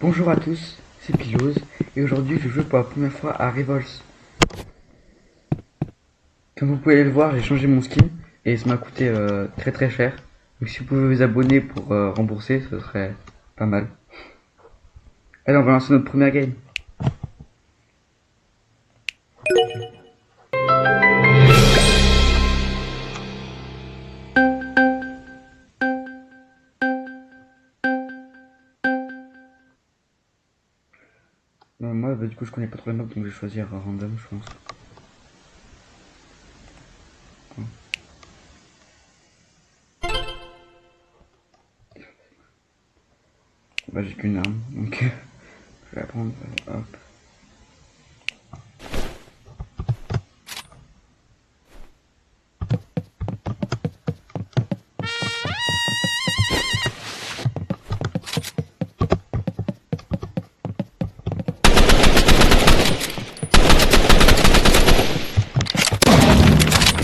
Bonjour à tous, c'est Pilose et aujourd'hui je joue pour la première fois à Revolts. Comme vous pouvez le voir, j'ai changé mon skin et ça m'a coûté très cher. Donc si vous pouvez vous abonner pour rembourser, ce serait pas mal. Allez, on va lancer notre première game. Moi, du coup, je connais pas trop les mobs, donc je vais choisir random, je pense. Bah, j'ai qu'une arme, donc je vais la prendre. Hop.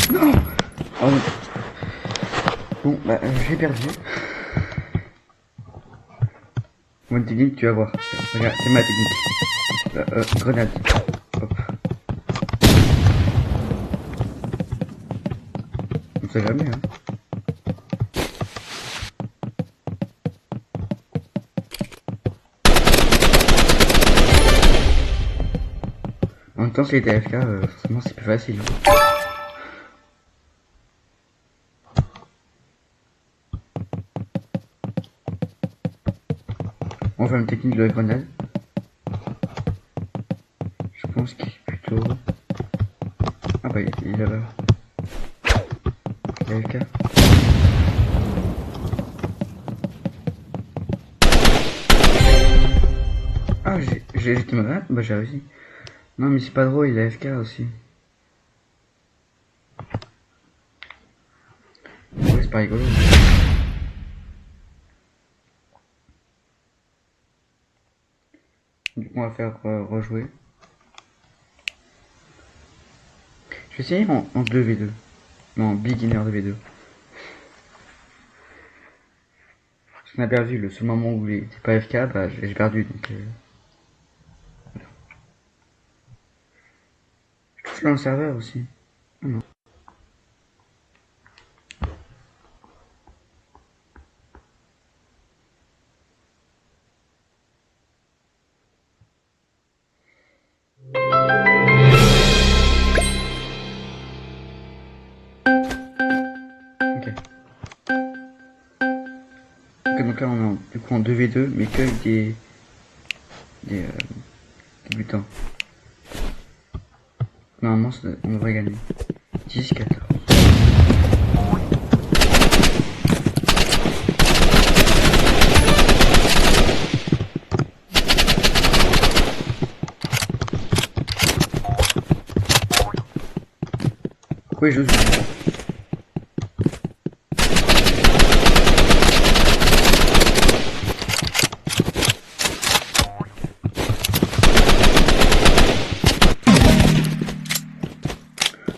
Non. Oh, bon, bah, j'ai perdu. Mon technique, tu vas voir. Regarde, c'est ma technique. Grenade. Hop. On sait jamais, hein. En même temps, si t'es AFK, forcément, c'est plus facile. On va faire une technique de la grenade. Je pense qu'il est plutôt... Ah bah, il est là-bas. Il est AFK. Ah, j'ai jeté ma grenade. Bah, j'ai réussi. Non, mais c'est pas drôle, il est AFK aussi. Ouais, c'est pas rigolo. Du coup, on va faire rejouer. Je vais essayer en 2v2. Non, beginner 2v2. Parce qu'on a perdu le seul moment où il était pas AFK, bah j'ai perdu donc. Je suis dans le serveur aussi. Ah non. Ok. Ok, donc là on est du coup en 2v2, mais que avec des débutants. Normalement on devrait gagner. 10-14. Pourquoi il joue ce jeu?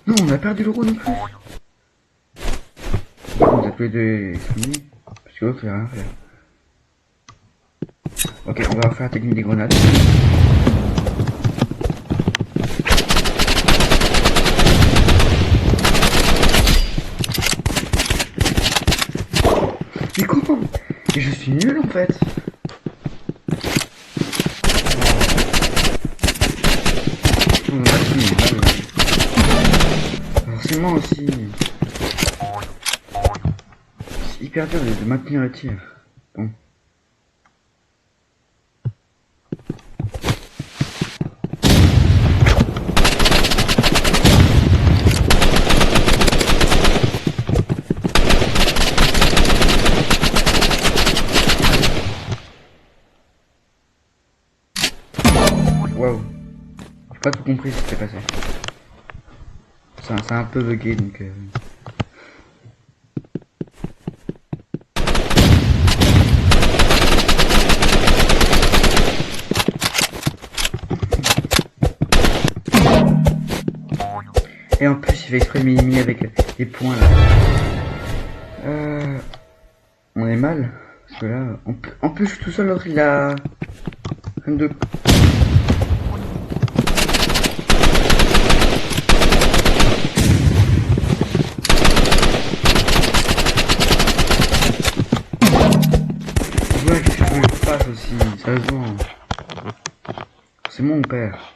Non, on a perdu le rôle non plus. On a tous les deux exprimés. Parce que l'autre il a rien faire. Ok, on va faire la technique des grenades. Mais comment? Et je suis nul en fait. On a fini, forcément aussi. C'est hyper dur de maintenir le tir. Bon. Waouh. J'ai pas tout compris ce qui s'est passé. C'est un peu bugué donc. Et en plus, il fait exprès de m'éliminer avec les points là. On est mal. Parce que là, en plus, je suis tout seul, l'autre il a 22. Ouais, qu'est-ce que je le fasse aussi, sérieusement. C'est mon père.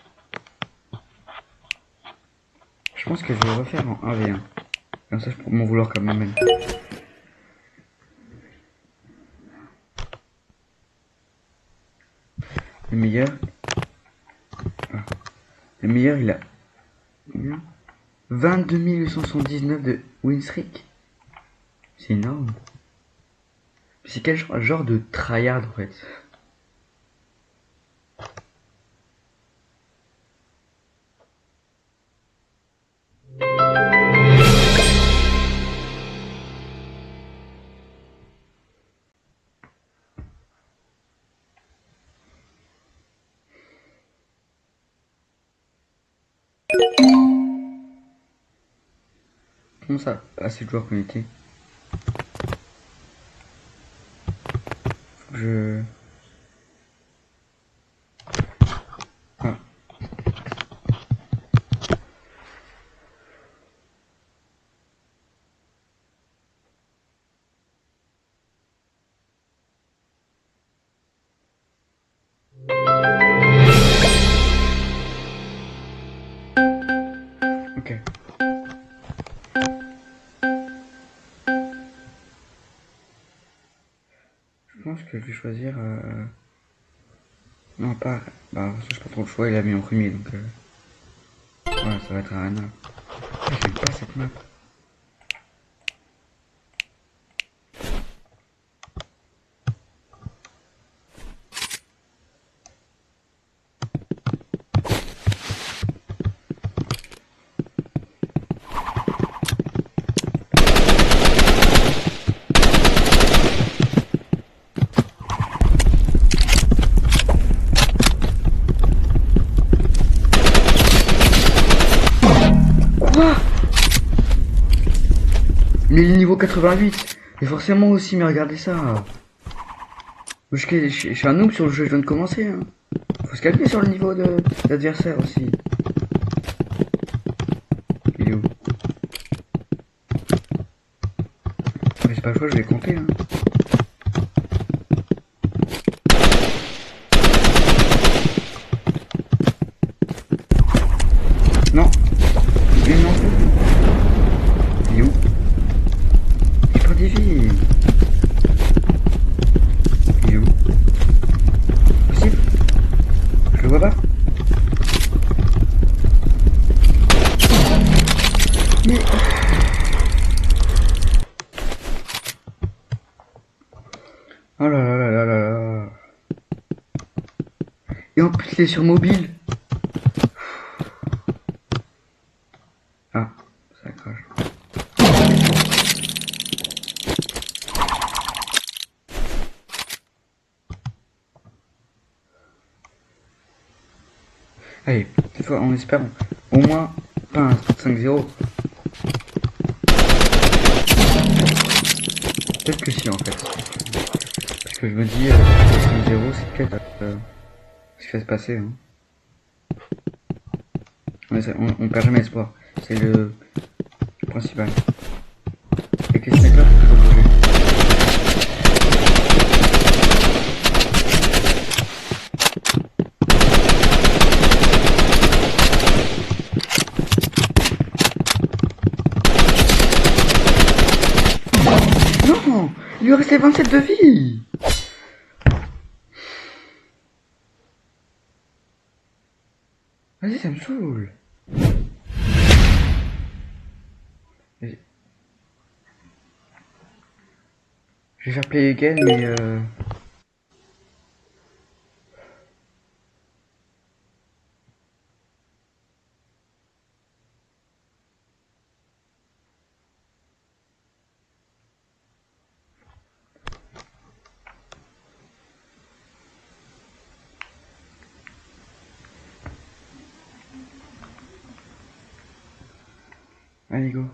Je pense que je vais refaire en 1v1. Comme ça, je pourrais m'en vouloir comme moi-même. Le meilleur. Ah. Le meilleur, il a. 22 879 de win streak. C'est énorme. C'est quel genre de tryhard en fait? Comment ça? Assez de joueurs connectés. Faut que je. Ah. Ok. Je pense que je vais choisir. Non, pas. Bah, je pas trop le choix, il a mis en premier donc. Ouais, ça va être un Arena. J'aime pas cette map. Quoi? Mais il est niveau 88. Et forcément aussi, mais regardez ça. Je suis un noob sur le jeu, je viens de commencer. Hein. Faut se calmer sur le niveau de l'adversaire aussi. Il est où? Mais j'ai pas le choix, je vais compter. Hein. Non. Mais non. Il est où? J'ai pas des vies. Il est où? Possible? Je le vois pas. Mais... Oh là là là là là là. Et en plus il est sur mobile. Ah, ça crache. Allez, cette fois on espère au moins pas un 5-0. Peut-être que si en fait. Parce que je me dis 5-0 c'est peut-être ce qui va se passer. Hein. On perd jamais espoir. C'est le principal. Avec les snipers, c'est toujours bouger. Non, il lui restait 27 de vie. Vas-y, ça me saoule. Je vais faire play again, mais allez go.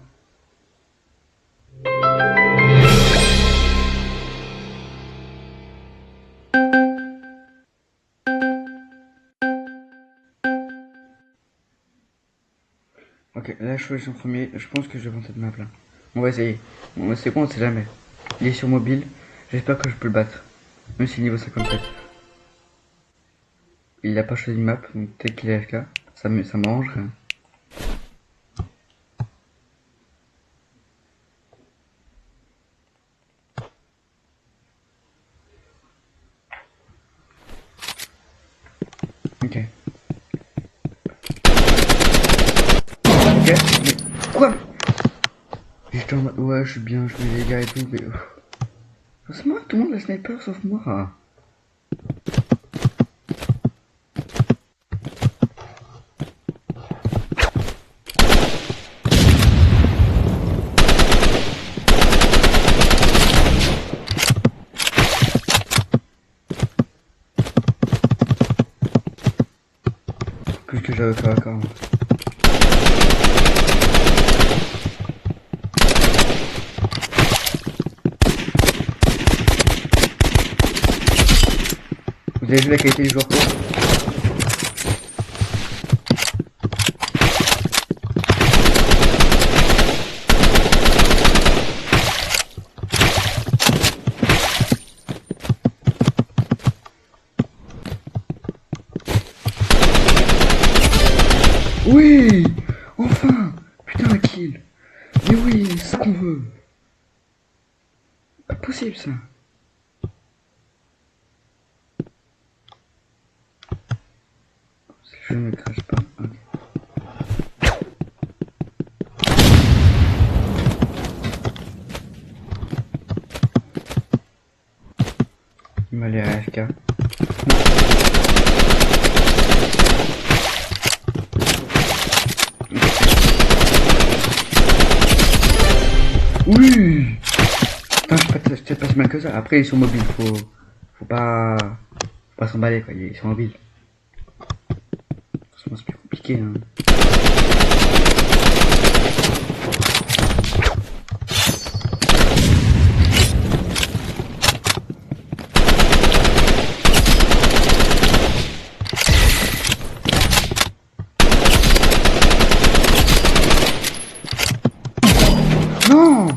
Ok, là je choisis en premier. Je pense que je vais monter de map là. On va essayer. Bon, c'est quoi, on sait jamais. Il est sur mobile. J'espère que je peux le battre. Même si niveau 57. Il a pas choisi de map, donc peut-être qu'il est AFK. Ça m'arrange rien. Ok. Ok, mais quoi? J'étais en mode, ouais, je suis bien, je mets les gars et tout, mais. C'est moi, tout le monde a sniper sauf moi. Plus que j'avais fait encore. Vous avez vu la qualité du joueur pro? Oui! Enfin! Putain, un kill! Mais oui, c'est ce qu'on veut! Pas possible ça! Si le jeu ne crache pas. Ok. Il m'a l'air AFK. Oui! Putain, je peut-être pas si mal que ça. Après, ils sont mobiles, faut pas s'emballer quoi, ils sont mobiles. Franchement, c'est plus compliqué, hein. Non!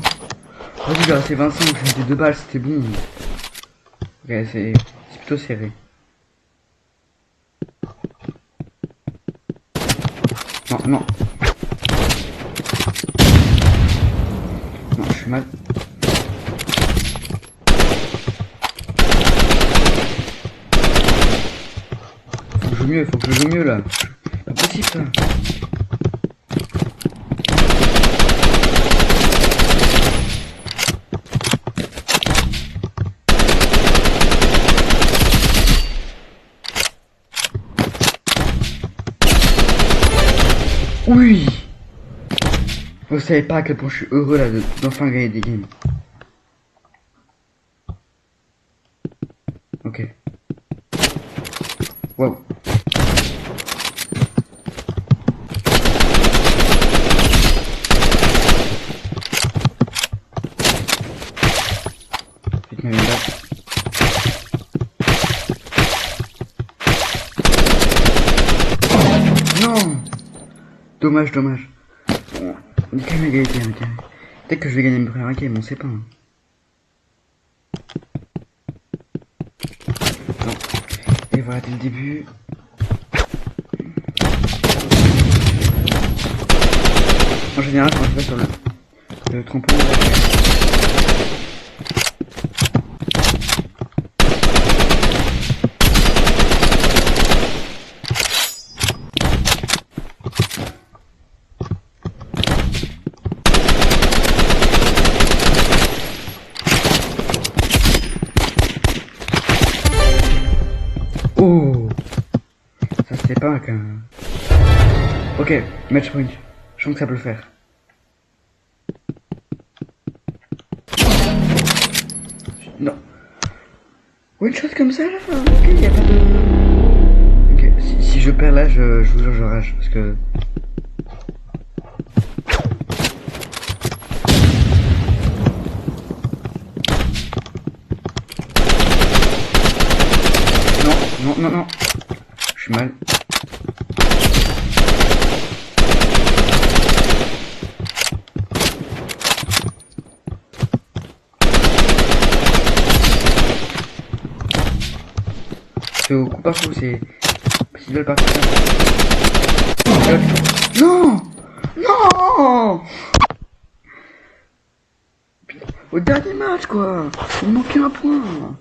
Vas-y, j'ai resté 25, j'ai fait 2 balles, c'était bon. Ok, c'est plutôt serré. Non, non. Non, je suis mal. Faut que je joue mieux, faut que je joue mieux là. Pas possible ça. Oui! Vous savez pas à quel point je suis heureux là d'enfin gagner des games. Ok. Wow. Faites-moi une balle. Non! Dommage, dommage. On est quand même égalité, hein, peut-être que je vais gagner une première game, on sait pas. Hein. Non. Et voilà, dès le début. En général, quand je vais sur le trampoline, oh, ça c'est pas qu'un. Ok, match point. Je sens que ça peut le faire. Non. One shot comme ça là, ok, y a pas de. Ok, si je perds là, je vous jure, je rage parce que. Non, non, non. Je suis mal. C'est au coup par coup, c'est... S'ils veulent partir... Non! Non! Putain, au dernier match, quoi! Il me manquait un point!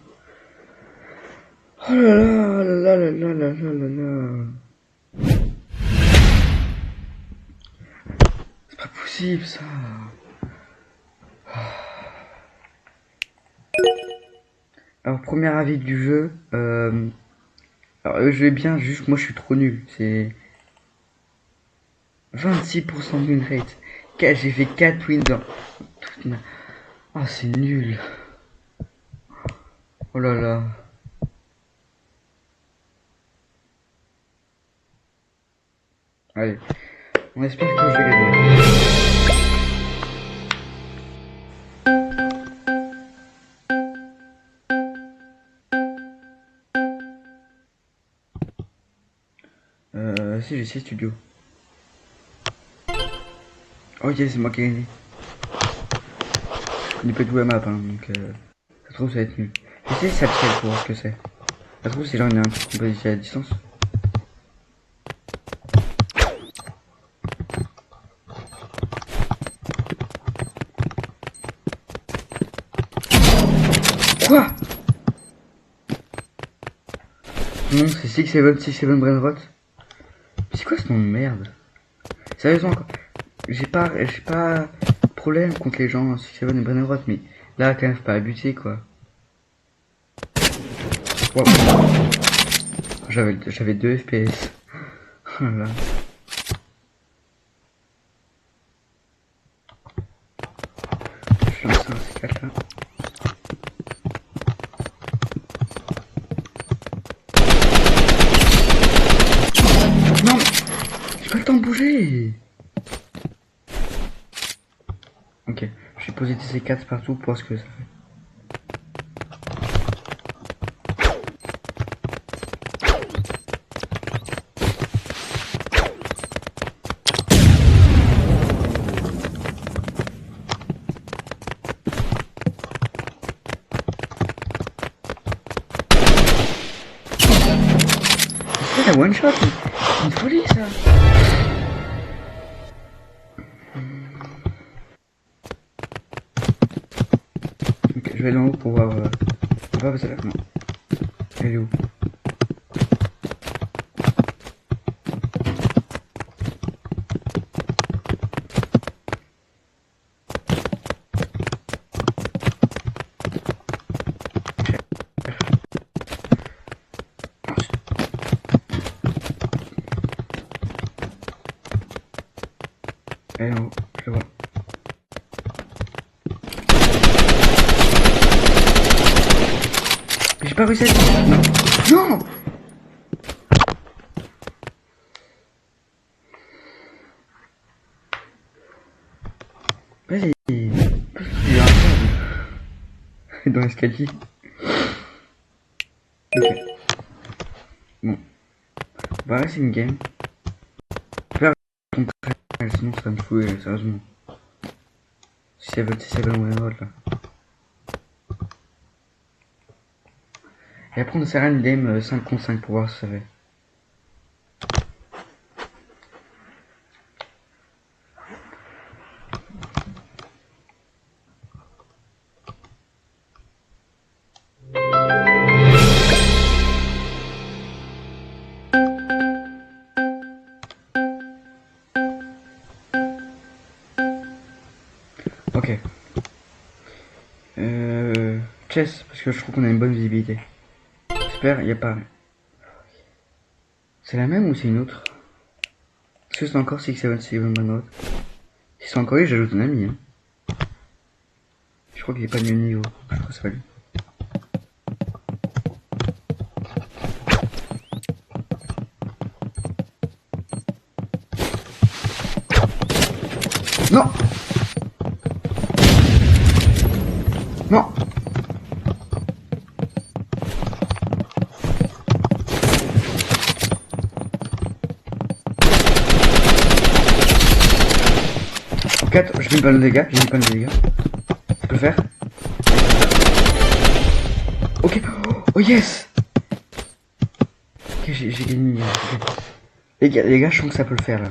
Oh là là là là là là là là là! C'est pas possible, ça! Alors, premier avis du jeu, alors le jeu est bien, juste moi je suis trop nul, c'est 26% de win rate. J'ai fait 4 wins dans toute ma... Ah, c'est nul. Oh là là. Allez, on espère que je vais gagner. Si j'ai 6 studios. Ok, c'est moi qui ai gagné. Je connais pas tout la map, hein, donc ça se trouve ça va être nul. J'essaie de s'appeler pour voir ce que c'est. Ça se trouve c'est genre il y a un truc qu'on peut essayer à distance. Quoi? Non, c'est 6-7 Brainrot. C'est quoi ce nom de merde? Sérieusement, j'ai pas de problème contre les gens 6-7 et Brainrot, mais là quand même faut pas abuser quoi. Wow. J'avais 2 FPS. Voilà. Je lance un C4 là. Non, j'ai pas le temps de bouger. Ok, je vais poser des C4 partout pour voir ce que ça fait. C'est la one shot, c'est une folie ça. Ok, je vais aller en haut pour voir. On va passer là, non. Elle est où? Elle est en haut, je la vois. J'ai pas réussi à... Non. Non. Vas-y. Il y a un câble. Dans l'escalier. Ok. Bon. Bah là c'est une game. Faire ton trait, sinon ça va me fouer, sérieusement. Si ça veut mon là. Et après on essaiera une game 5 contre 5 pour voir si ça fait. Ok. Chess, parce que je trouve qu'on a une bonne visibilité. J'espère, il n'y a pas... C'est la même ou c'est une autre? Est-ce que c'est encore 6-7 Brainrot? Si c'est encore lui, j'ajoute un ami. Hein. Je crois qu'il est pas du niveau. Je crois que c'est pas lui. Non! Non! Je mets pas de dégâts, j'ai mis pas de dégâts. Je peux le faire. Ok. Oh yes! j'ai gagné. Okay. Les gars, je sens que ça peut le faire là.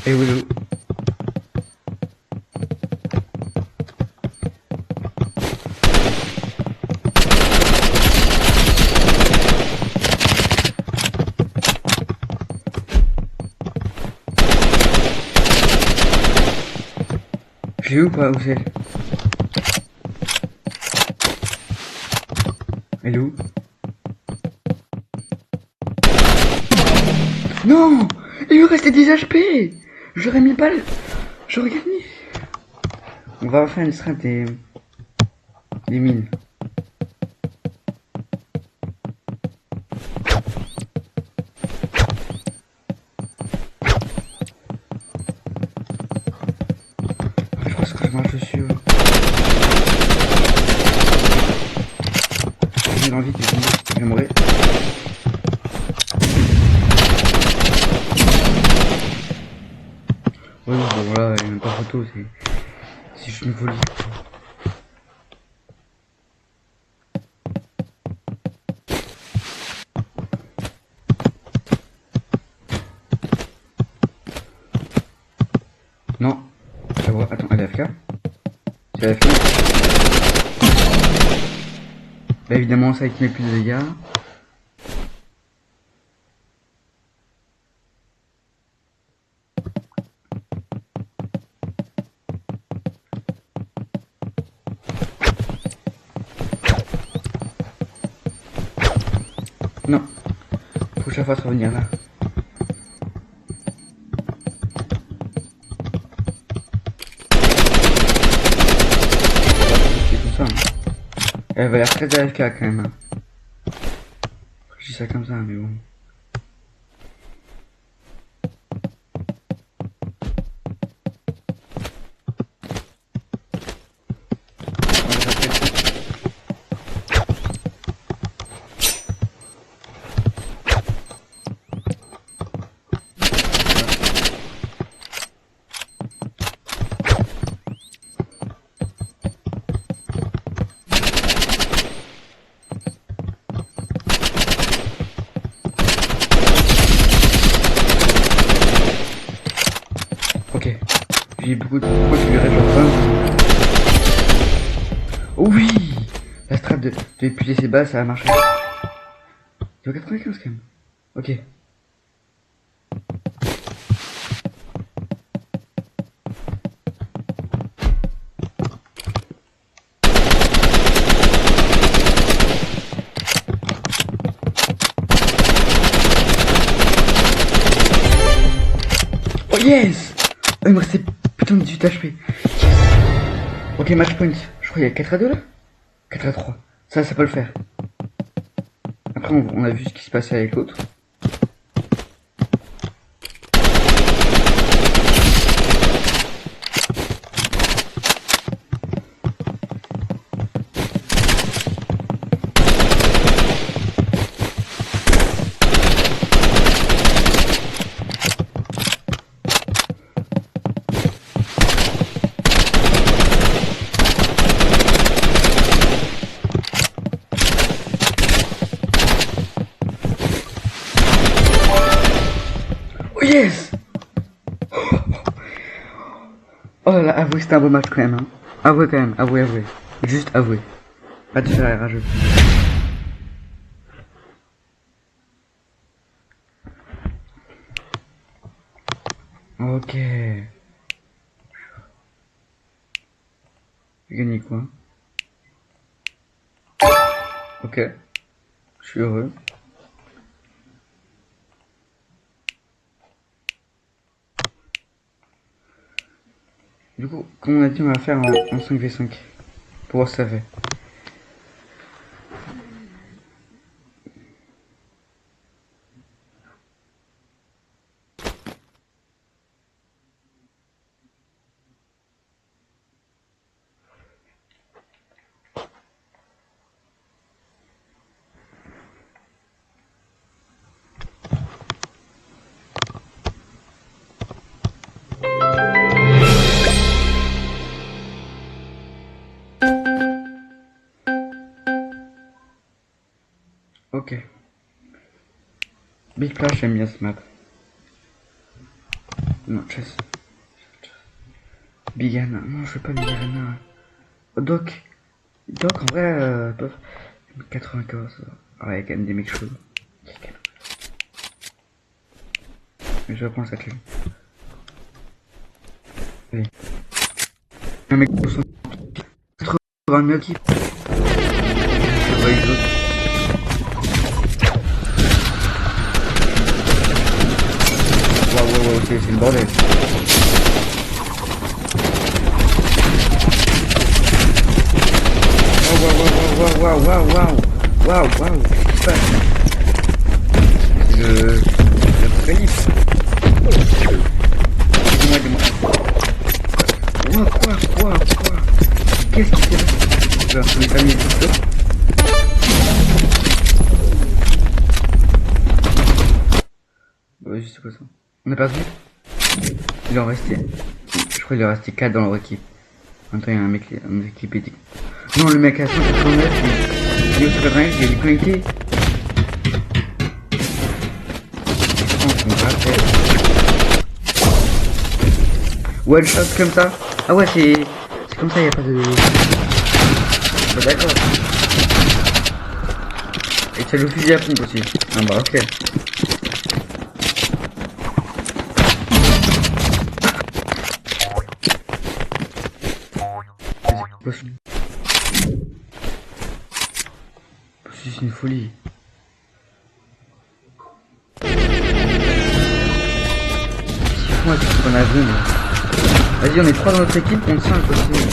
Et oui. Je l'ai ou pas? Où c'est? Elle est où? Non! Il lui restait 10 HP! J'aurais mis balle! J'aurais gagné! On va refaire une strat des mines. Je pense que je marche dessus. J'ai envie de j'aimerais. Oui, bon là, il n'y a même pas photo, c'est juste une folie. Non, je vois, attends, elle est AFK? C'est AFK? Là évidemment ça avec met plus de dégâts. Non. Prochaine fois, ça va venir là. C'est comme ça. Hein. Elle va l'air très AFK quand même. Hein. Je dis ça comme ça, mais bon. Ok. J'ai beaucoup de... Pourquoi je lui reste genre 20? Oh oui. La strat de épuiser ses bases, ça a marché. Il y a 95 quand même. Ok. Oh yes. Il me restait putain de 18 HP. Ok, match point. Je crois qu'il y a 4-2 là. 4-3. Ça peut le faire. Après, on a vu ce qui se passait avec l'autre. Oh yes. Oh là là, avouez, c'était un beau match quand même. Hein. Avouez quand même, avouez. Juste avouez. Pas de faire rageux. Ok. J'ai gagné quoi? Ok. Je suis heureux. Du coup, comme on a dit, on va faire en 5v5. Pour voir ce que ça fait. Ok. Big Flash, j'aime bien ce map. Non, chess. Big Anna. Non, je veux pas Big Anna. Doc. Doc, en vrai, 94. Ah ouais, il y a quand même des mecs chauds. Mais je vais prendre cette ligne. Allez. Un mec pour son 89 qui. Waouh, c'est le bordel. Waouh, qu'est-ce qui se passe? L'apocalypse. Dis-moi. Quoi? Qu'est-ce qui s'est passé? Je vais retrouver famille tout ça. Ouais, juste quoi ça. On a perdu? Il en restait. Je crois qu'il en restait 4 dans leur équipe. En même temps, il y a un mec, qui était. Non, le mec à 189, il est au 190, il est déconnecté. One shot comme ça. Ah ouais, c'est comme ça, il n'y a pas de. Bah, d'accord. Et tu as le fusil à pompe aussi. Ah bah ok. C'est une folie. Moi, tu qu'on a vu. Vas-y, on est 3 dans notre équipe contre 5 aussi.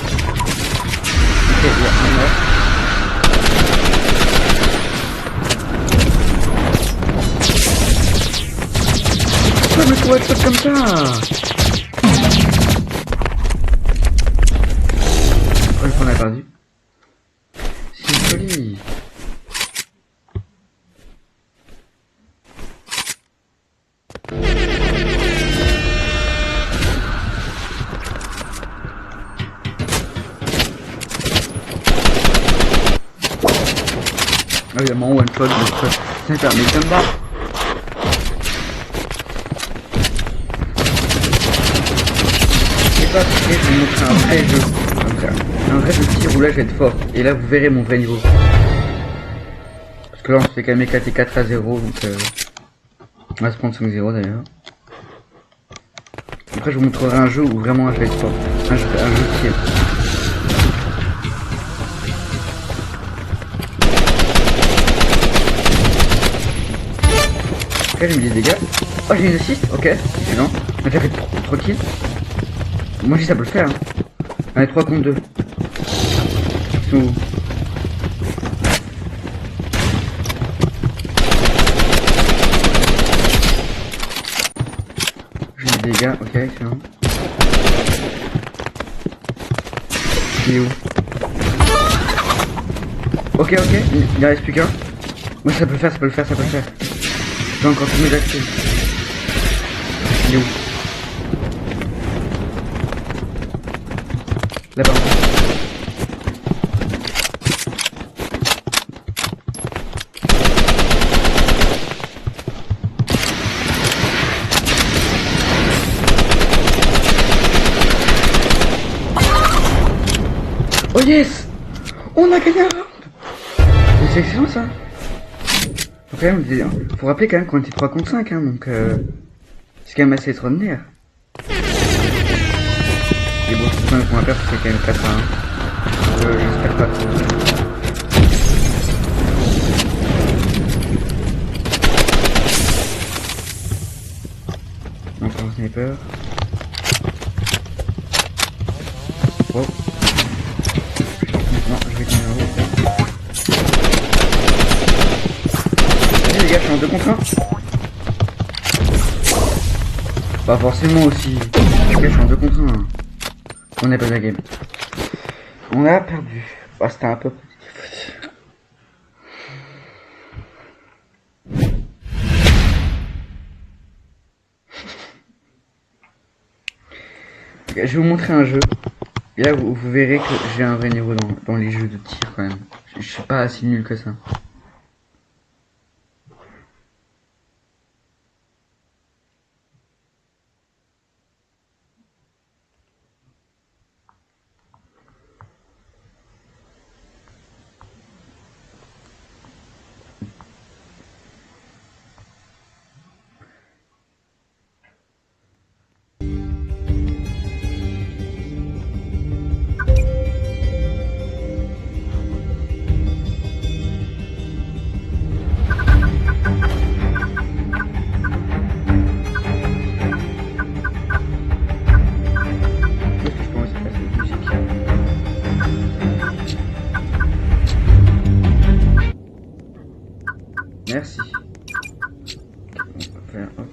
Ok, il y a un mort. Pourquoi me trouve être comme ça? Oh, on a perdu. C'est une folie. Ah, évidemment, one shot, c'est ça, mais comme ça. C'est pas très, je vais vous montrer un vrai jeu. Un vrai jeu de tir où là je vais être fort. Et là vous verrez mon vrai niveau. Parce que là on se fait quand même éclater 4-0, donc on va se prendre 5-0 d'ailleurs. Après je vous montrerai un jeu où vraiment je vais être fort. Un jeu de tir. Ok, j'ai mis des dégâts. Oh, j'ai une assist, ok, excellent. On a déjà fait 3 kills. Moi, je dis ça peut le faire. Hein. Allez, 3 contre 2. Ils sont où? J'ai des dégâts, ok, excellent. Il est où? Ok, il en reste plus qu'un. Moi, ça peut le faire. J'ai encore tous mes accès. Il est où? Là-bas. Oh yes! On a gagné un round! C'est excellent ça! Faut quand même, faut rappeler quand même qu'on était 3 contre 5, hein, donc c'est quand même assez extraordinaire. Les beaux points qu'on va perdre, c'est quand même 4 à 1. J'espère pas. Encore un sniper. Oh. Non, je vais tenir en haut. Allez les gars, je suis en 2 contre 1. Pas forcément aussi. Les gars, je suis en 2 contre 1. On n'a pas la game. On a perdu. Bah, c'était un peu positif. Je vais vous montrer un jeu. Et là, vous verrez que j'ai un vrai niveau dans les jeux de tir quand même. Je suis pas si nul que ça. Merci. On va faire, hop.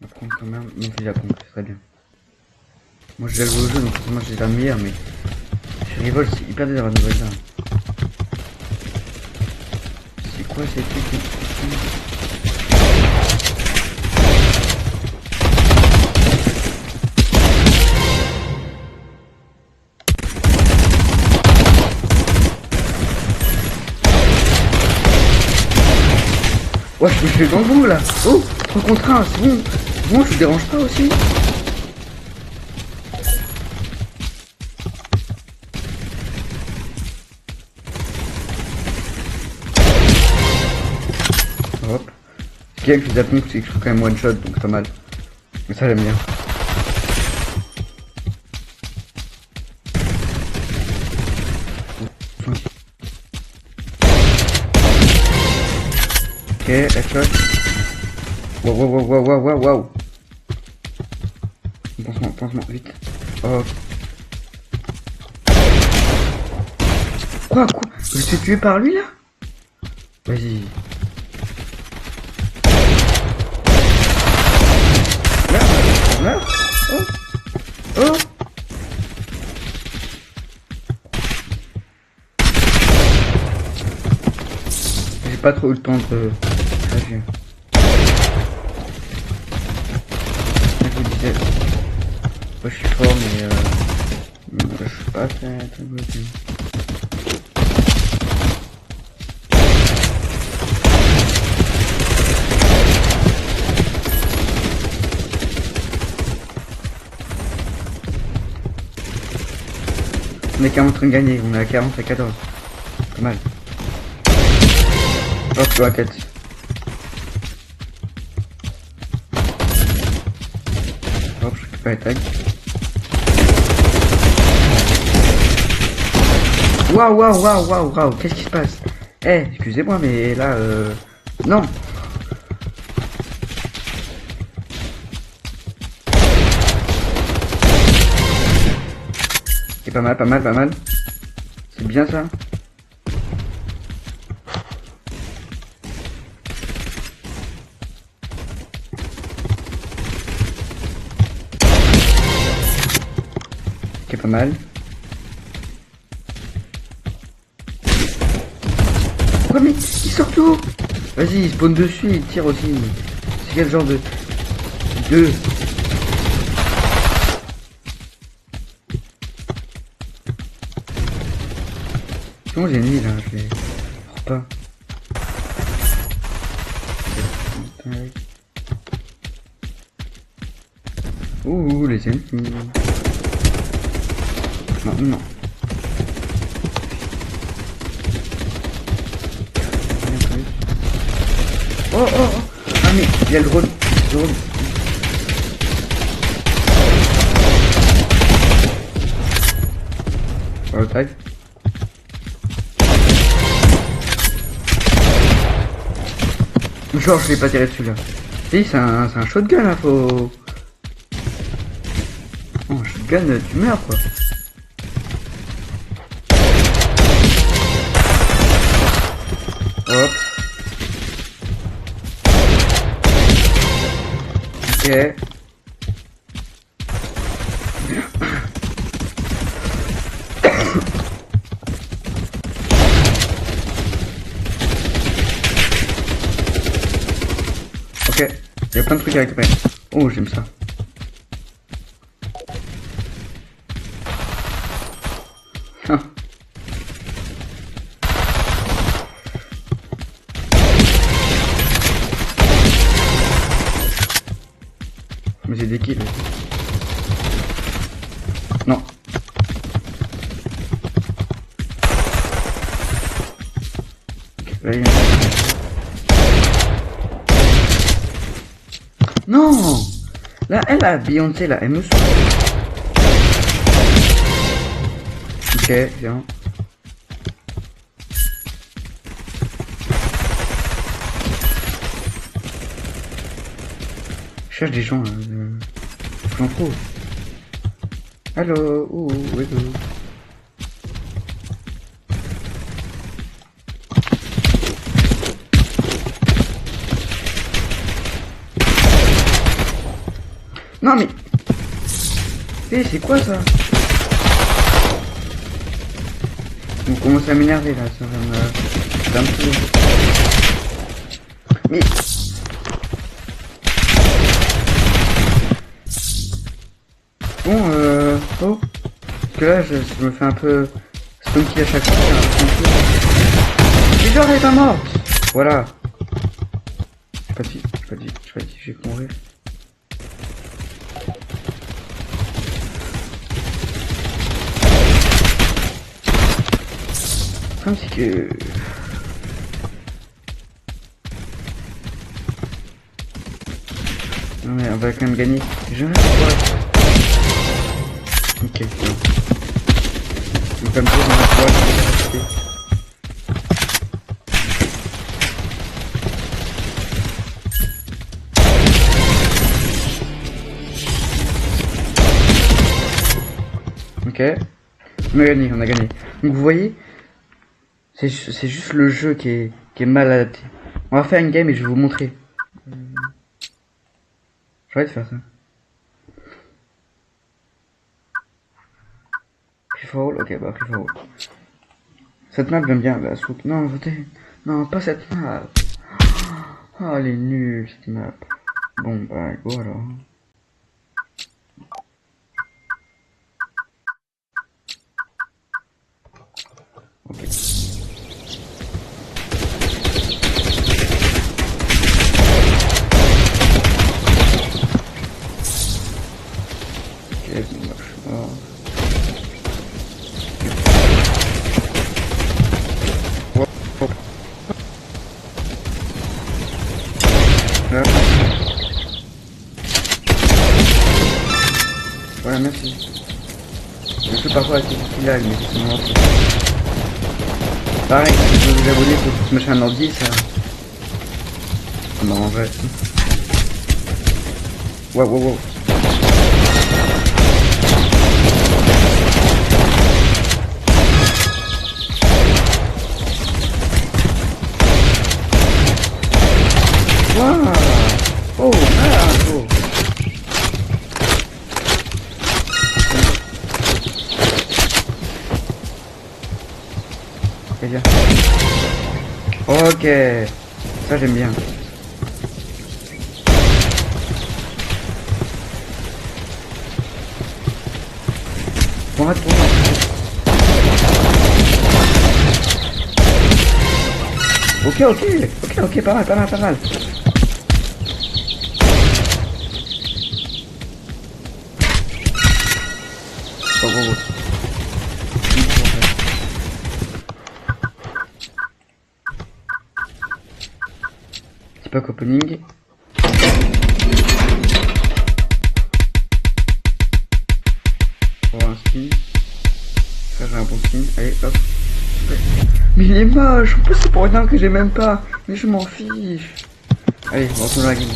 On va prendre quand même mon fusil à pompe, c'est très bien. Moi j'ai joué au jeu donc forcément j'ai la meilleure, mais chez Revolt c'est hyper dur d'avoir de nouvelles armes. C'est quoi ces trucs? Ouais, je me fais dans le bout là. Oh, 3 contre 1, c'est bon. Bon, je vous dérange pas aussi. Hop. Ce qui est avec les appuis, c'est que je suis quand même one shot, donc c'est pas mal. Mais ça j'aime bien. Ok, headshot. Wow, wow, wow, wow, wow, wow, wow. Pansement, vite. Oh. Quoi? Je me suis tué par lui là? Vas-y. Là. Oh. Oh. J'ai pas trop eu le temps de réagir. Je vous disais, moi je suis fort mais je suis pas très bon. On est quand même en train de gagner, on est à 40 à 14. Pas mal. Hop, sur la tête. Hop, je récupère les tags. Waouh, qu'est-ce qui se passe? Eh, excusez-moi, mais là, non. C'est pas mal. C'est bien ça. C'est pas mal. Quoi mais il sort tout. Vas-y, il spawn dessus, il tire aussi. C'est quel genre de... Comment j'ai mis là? Je les pas. Ouh, les ennemis. Non. Oh. Ah mais, il y a le drone. Oh, le tag. Genre, je l'ai pas tiré dessus là. Si, c'est un shotgun là, faut... Oh, shotgun, tu meurs quoi. Hop. Ok. Ok, il y a plein de trucs à récupérer. Oh, j'aime ça. Ah. Mais j'ai des kills. Non. Là, il y a... Non. Là, elle a Beyoncé, là, elle me saoule. Ok, viens. Je cherche des gens, j'en trouve. Allô, hello. Non mais... c'est quoi ça? On commence à m'énerver là, ça va me saouler. Mais... Bon, oh. Parce que là, je me fais un peu stonky à chaque fois. Mais genre, elle est pas morte. Voilà. J'ai pas dit, je vais mourir. Le problème, c'est que... Non mais on va quand même gagner. Je reste quoi. Ok. Donc comme ça, on va pouvoir rester. Ok. On a gagné. Donc vous voyez, c'est juste le jeu qui est mal adapté. On va faire une game et je vais vous montrer. J'arrête de faire ça. Free for all, ok, bah free for all. Cette map j'aime bien, la soupe. Non, votez. Non, pas cette map. Oh, elle est nulle cette map. Bon, bah, go alors. Ok. Ok, bon, bah, je suis mort. Là. Voilà, merci. Je sais parfois avec les lag, mais c'est mort. Pareil, si vous vous abonnez pour me chaîne ordi, ça m'arrangerait. Wow. Wow. Oh, oh. Ok, bien. Ok, ça j'aime bien. Bon, arrête pour moi. Ok, pas mal. Oh. C'est pas opening. Pour un skin. Ça j'ai un bon skin. Allez, hop. Mais il est moche. En plus c'est pour rien que j'ai même pas. Mais je m'en fiche. Allez, on retourne dans la game.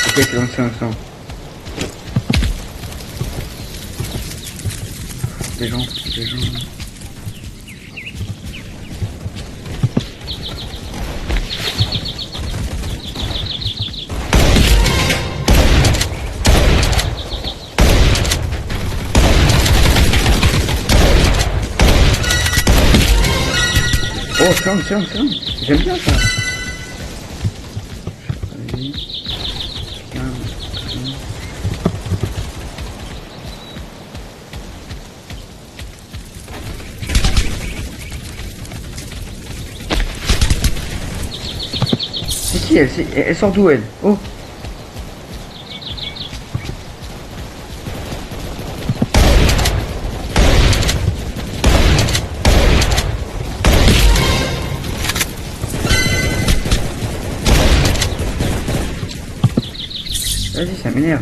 Ok, c'est bon. Des gens. Oh, c'est bon. J'aime bien ça. Si, elle sort d'où elle? Oh. Vas-y, ça m'énerve.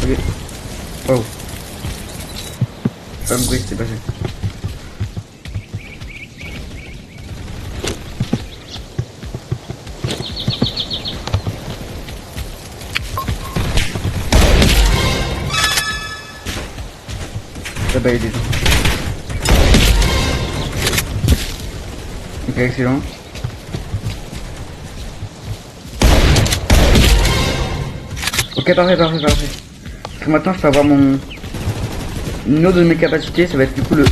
Ok. Wow. Pas un bruit, c'était passé. Ça bat les gens. Ok, excellent. Ok, parfait. Parce que maintenant je peux avoir mon... Une autre de mes capacités, ça va être du coup le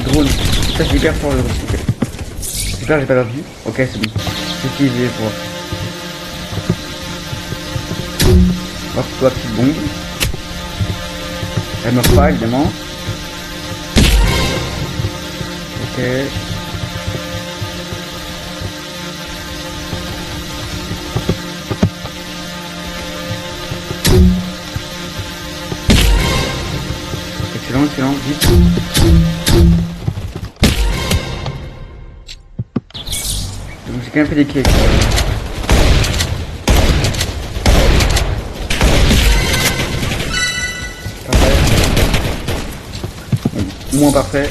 drone. Ça c'est hyper fort le drone. Okay. Super, j'ai pas perdu. Ok, c'est bon. J'ai utilisé pour... Voir toi, petite bombe. Elle meurt pas évidemment. Ok. Excellent, vite. Donc j'ai quand même fait des kills. Parfait. Bon, moins parfait.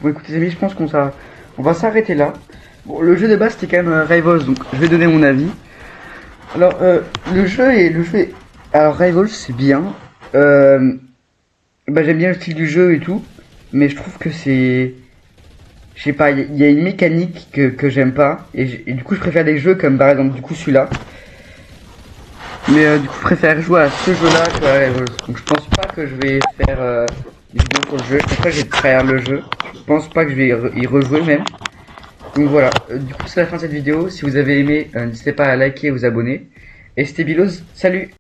Bon écoutez les amis, je pense on va s'arrêter là. Bon, le jeu de base c'était quand même Rivals, donc je vais donner mon avis. Alors le jeu est... Alors Rivals c'est bien. Bah, j'aime bien le style du jeu et tout, mais je trouve que c'est... Je sais pas, il y a une mécanique que j'aime pas, et du coup je préfère des jeux comme par exemple du coup celui-là. Mais du coup je préfère jouer à ce jeu-là que à Rivals. Donc je pense pas que je vais faire des vidéos pour le jeu, je pense pas que je vais faire le jeu. Je pense pas que je vais y rejouer même. Donc voilà, du coup c'est la fin de cette vidéo. Si vous avez aimé, n'hésitez pas à liker et vous abonner. Et c'était Biloz, salut!